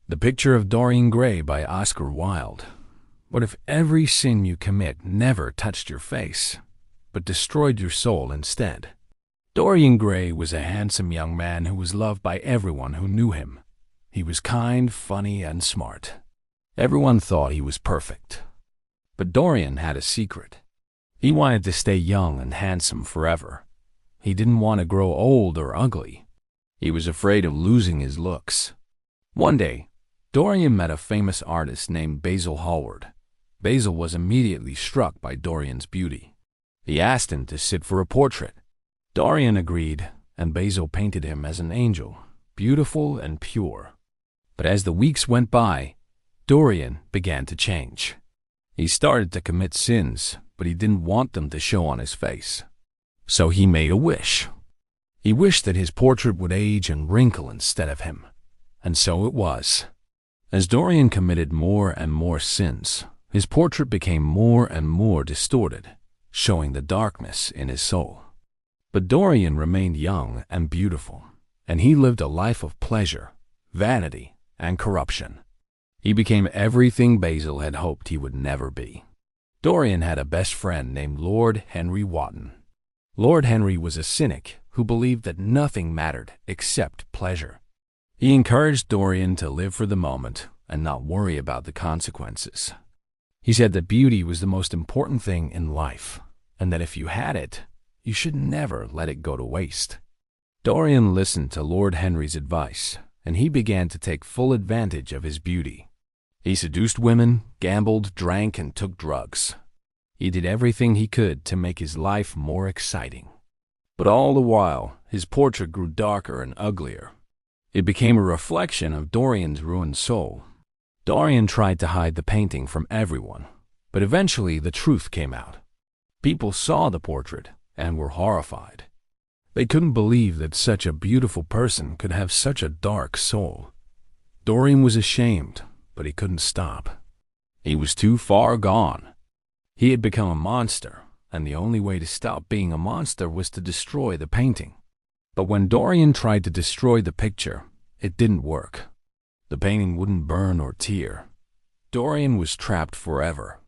The Picture of Dorian Gray by Oscar Wilde. What if every sin you commit never touched your face, but destroyed your soul instead? Dorian Gray was a handsome young man who was loved by everyone who knew him. He was kind, funny, and smart. Everyone thought he was perfect. But Dorian had a secret. He wanted to stay young and handsome forever. He didn't want to grow old or ugly. He was afraid of losing his looks. One day, Dorian met a famous artist named Basil Hallward. Basil was immediately struck by Dorian's beauty. He asked him to sit for a portrait. Dorian agreed, and Basil painted him as an angel, beautiful and pure. But as the weeks went by, Dorian began to change. He started to commit sins, but he didn't want them to show on his face. So he made a wish. He wished that his portrait would age and wrinkle instead of him. And so it was. As Dorian committed more and more sins, his portrait became more and more distorted, showing the darkness in his soul. But Dorian remained young and beautiful, and he lived a life of pleasure, vanity, and corruption. He became everything Basil had hoped he would never be. Dorian had a best friend named Lord Henry Wotton. Lord Henry was a cynic who believed that nothing mattered except pleasure. He encouraged Dorian to live for the moment and not worry about the consequences. He said that beauty was the most important thing in life, and that if you had it, you should never let it go to waste. Dorian listened to Lord Henry's advice, and he began to take full advantage of his beauty. He seduced women, gambled, drank, and took drugs. He did everything he could to make his life more exciting. But all the while, his portrait grew darker and uglier. It became a reflection of Dorian's ruined soul. Dorian tried to hide the painting from everyone, but eventually the truth came out. People saw the portrait and were horrified. They couldn't believe that such a beautiful person could have such a dark soul. Dorian was ashamed, but he couldn't stop. He was too far gone. He had become a monster, and the only way to stop being a monster was to destroy the painting. But when Dorian tried to destroy the picture, it didn't work. The painting wouldn't burn or tear. Dorian was trapped forever.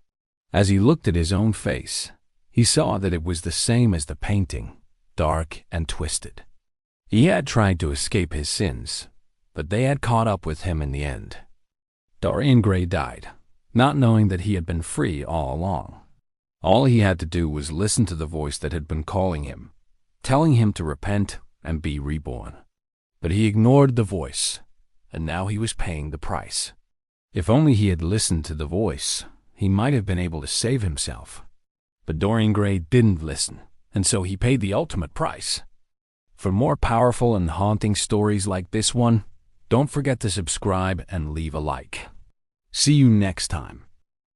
As he looked at his own face, he saw that it was the same as the painting, dark and twisted. He had tried to escape his sins, but they had caught up with him in the end. Dorian Gray died, not knowing that he had been free all along. All he had to do was listen to the voice that had been calling him, telling him to repent and be reborn. But he ignored the voice, and now he was paying the price. If only he had listened to the voice, he might have been able to save himself. But Dorian Gray didn't listen, and so he paid the ultimate price. For more powerful and haunting stories like this one, don't forget to subscribe and leave a like. See you next time.